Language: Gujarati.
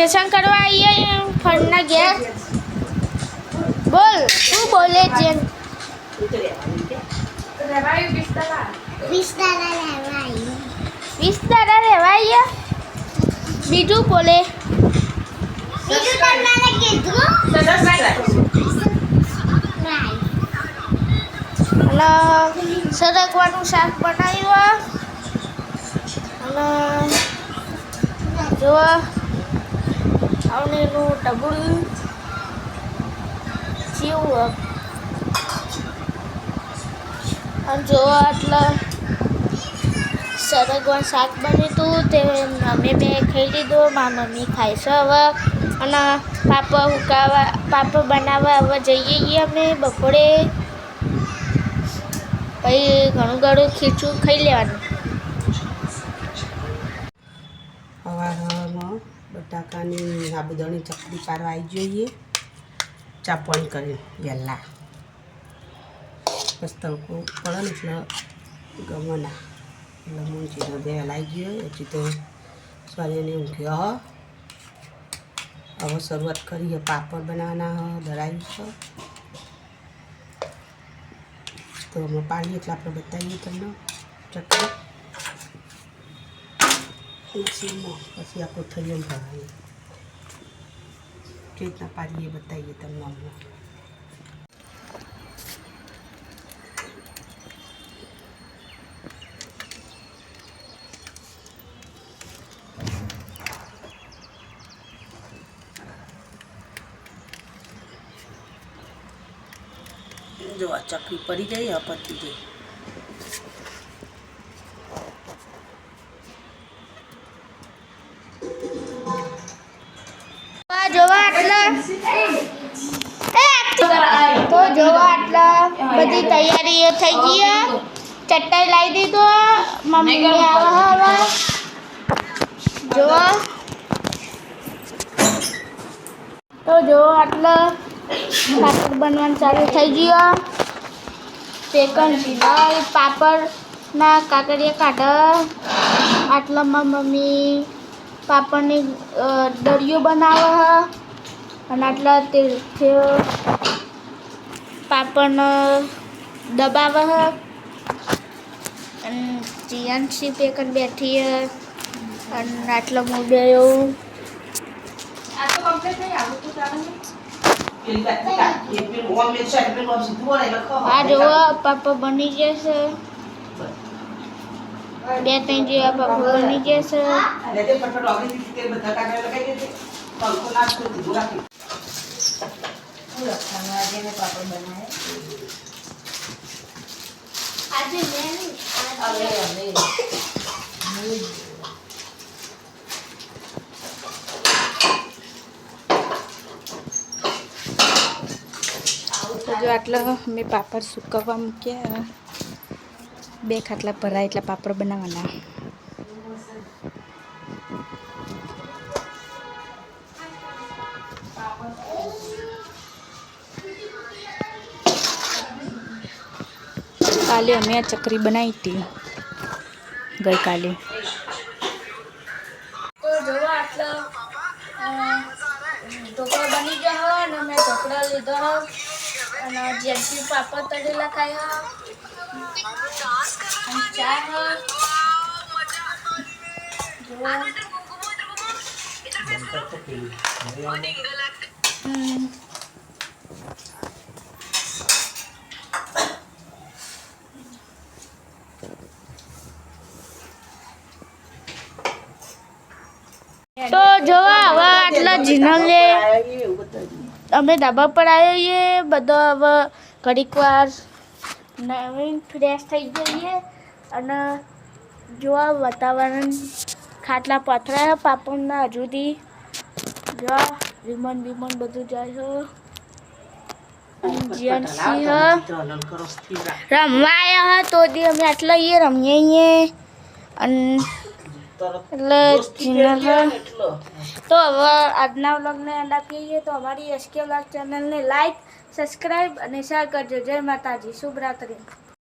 વેકેશન કરવા આવીએ ફરના ઘેર બોલ શું બોલે છે 20 દાડા રહેવા આવીએ બીજું બોલે અને સરગવાનું શાક બનાવ્યું અને જો આવનેનું ટબુડું જેવું અને જો આટલા સરગવાનું શાક બન્યું હતું તે અમે બે ખાઈ લીધું મારી મમ્મી ખાય છે હવે અને પાપડ બનાવવા હવે જઈએ અમે બપોરે પછી ઘણું ખીચું ખાઈ લેવાનું સવારમાં બટાકાની સાબુદાણી ચકરી પાડવા આવી જોઈએ ચા પાણી કરી વહેલા બસ તડકો પડે ને એટલે ગમના એટલે મૂંઝીને બે વહેલા આવી ગયો હજી તો સ્વાદને ઊંઘ્યો હવે શરૂઆત કરીએ પાપડ બનાવવાના દળાવી છે તો અમે પાડીએ એટલે આપણે બતાવીએ તમને ચકરી મશીનમાં પછી આપણું થઈએ ભરાવીએ કેવી રીતના પાડીએ બતાવીએ તમને અમને જો આ ચકરી પડી જાય પતી જાય તો જોવા આટલા બધી તૈયારીઓ થઈ ગઈ ચટાઈ લાવી દીધો મમ્મી આવે હવે જો તો જો આટલા પાપડ બનવાનું ચાલુ થઈ ગયો પેકન ઝીણાઈ પાપડના કાકડિયા કાઢા આટલામાં મમ્મી પાપડની દળીઓ બનાવે અને આટલા તેલથી પાપડનો દબાવે અને જીયાનસી પેકન બેઠી અને આટલો મોડો એવું આ જોવો પાપડ બની જશે 2-3 જેવા પાપડ બની જશે જો આટલા મેં પાપડ સુકવવા મૂક્યા 2 ખાટલા ભરાય એટલા પાપડ બનાવવાના કાલે અમે આ ચકરી બનાવી હતી ગઈકાલે તો જોવો આટલા ઢોકળા બની ગયા અને મેં ઢોકળા લીધા અને જેમથી પાપડ તળેલા ખાયા અને ચા તો જોવા હવે આટલા જીનલને અમે ધાબા પર આવીએ બધા હવે ઘડીક વાર નવીન ફ્રેશ થઈ જઈએ અને જોવા વાતાવરણ ખાટલા પથરાયા પાપડના હજુથી જોવા વિમન બધું જાય છે રમવા આવ્યા તો અમે આટલા રમીએ અને એટલે તો હવે આજના વ્લોગને એન્ડ આપીએ તો અમારી એસકે વ્લોગ ચેનલને લાઈક સબસ્ક્રાઈબ અને શેર કરજો જય માતાજી શુભ રાત્રિ